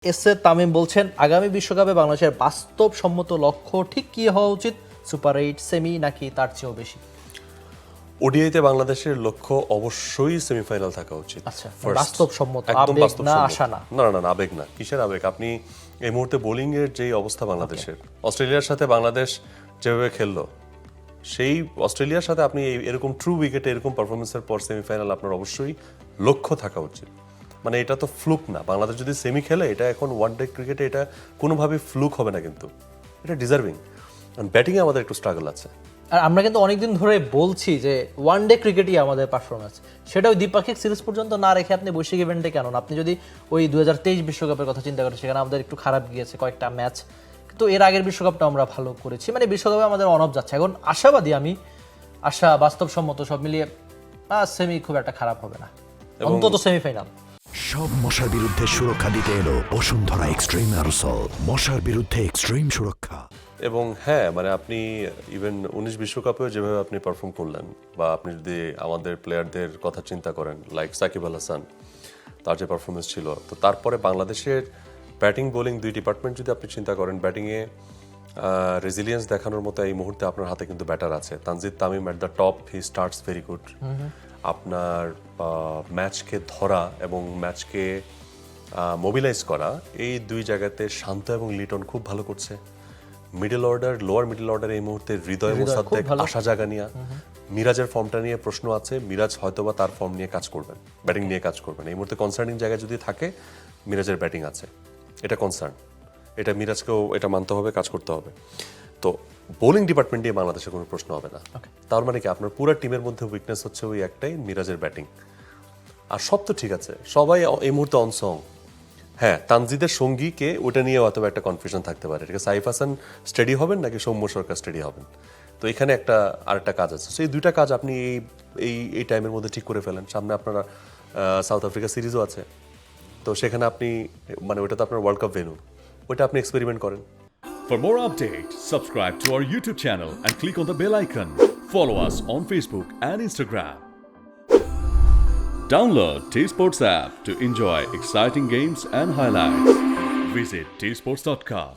S A Tamim বলছেন আগামী বিশ্বকাপে বাংলাদেশের বাস্তবসম্মত লক্ষ্য ঠিক কি হওয়া উচিত, সুপার 8 সেমি নাকি তার চেয়েও বেশি? ওডিআইতে বাংলাদেশের লক্ষ্য অবশ্যই সেমিফাইনাল থাকা উচিত। আচ্ছা, First, বাস্তবসম্মত, একদম আবেগ না, বাস্তবসম্মত। আশা না? না না না, আবেগ না। কিসের আবেগ? আপনি এই মুহূর্তে বোলিং এর যে অবস্থা বাংলাদেশের, অস্ট্রেলিয়ার সাথে বাংলাদেশ যেভাবে খেললো, সেই অস্ট্রেলিয়ার সাথে আপনি এরকম ট্রু উইকেটে এরকম পারফরমেন্সের পর সেমিফাইনাল আপনার অবশ্যই লক্ষ্য থাকা উচিত। মানে এটা তো ফ্লুক না। বাংলাদেশ যদি সেমি খেলে, এটা এখন ওয়ান ডে ক্রিকেটে এটা কোনোভাবে ফ্লুক হবে না, কিন্তু এটা ডিজার্ভিং। ব্যাটিংয়ে আমাদের একটু স্ট্রাগল আছে। আর আমরা কিন্তু অনেকদিন ধরে বলছি যে ওয়ান ডে ক্রিকেটই আমাদের পারফরমেন্স, সেটা ওই দ্বিপাক্ষিক সিরিজ পর্যন্ত না রেখে আপনি বৈশ্বিক ইভেন্টে কেন না? আপনি যদি ওই 2023 বিশ্বকাপের কথা চিন্তা করেন, সেখানে আমাদের একটু খারাপ গিয়েছে কয়েকটা ম্যাচ, কিন্তু এর আগের বিশ্বকাপটা আমরা ভালো করেছি। মানে বিশ্বকাপে আমাদের অনব যাচ্ছে। এখন আশাবাদী আমি, আশা বাস্তবসম্মত সব মিলিয়ে সেমি খুব একটা খারাপ হবে না, অন্তত সেমিফাইনাল। সব মশার বিরুদ্ধে সুরক্ষা দিতে এলো বসুন্ধরা এক্সট্রিম অ্যারোসল, মশার বিরুদ্ধে এক্সট্রিম সুরক্ষা। এবং হ্যাঁ, মানে আপনি ইভেন 19 বিশ্বকাপেও যেভাবে আপনি পারফর্ম করলেন, বা আপনি যদি আমাদের প্লেয়ারদের কথা চিন্তা করেন, লাইক সাকিব আল হাসান, তার যে পারফরমেন্স ছিল, তো তারপরে বাংলাদেশের ব্যাটিং বোলিং দুই ডিপার্টমেন্ট যদি আপনি চিন্তা করেন, ব্যাটিংয়ে রেজিলিয়েন্স দেখানোর মতো এই মুহূর্তে আপনার হাতে কিন্তু ব্যাটার আছে। Tanzid Tamim at the top, he starts very good. আপনার ম্যাচকে ধরা এবং ম্যাচকে মোবিলাইজ করা, এই দুই জায়গাতে শান্ত এবং লিটন খুব ভালো করছে। Middle order, lower middle order এই মুহূর্তে হৃদয় মোসাদ্দেক, আশা জাগানিয়া, মিরাজের ফর্মটা নিয়ে প্রশ্ন আছে। মিরাজ হয়তোবা তার ফর্ম নিয়ে কাজ করবেন, ব্যাটিং নিয়ে কাজ করবেন। এই মুহূর্তে কনসার্নিং জায়গায় যদি থাকে, মিরাজের ব্যাটিং আছে, এটা কনসার্ন। এটা মিরাজকেও এটা মানতে হবে, কাজ করতে হবে। তো বোলিং ডিপার্টমেন্ট নিয়ে বাংলাদেশের কোনো প্রশ্ন হবে না। তার মানে কি, আপনার পুরো টিমের মধ্যে উইকনেস হচ্ছে ওই একটাই, মিরাজের ব্যাটিং। আর সব তো ঠিক আছে, সবাই এই মুহূর্তে অনসং। হ্যাঁ, তানজিদের সঙ্গীকে ওটা নিয়ে অথবা একটা কনফিউশন থাকতে পারে, ঠিক আছে, সাইফ হাসান স্টেডি হবেন নাকি সৌম্য সরকার স্টেডি হবেন। তো এখানে আরেকটা কাজ আছে। সেই দুইটা কাজ আপনি এই টাইমের মধ্যে ঠিক করে ফেলেন। সামনে আপনারা সাউথ আফ্রিকা সিরিজও আছে, তো সেখানে আপনি মানে ওটা তো আপনার ওয়ার্ল্ড কাপ ভেন্যু, ওটা আপনি এক্সপেরিমেন্ট করেন। For more updates, subscribe to our YouTube channel and click on the bell icon. Follow us on Facebook and Instagram. Download T-Sports app to enjoy exciting games and highlights. Visit tsports.com.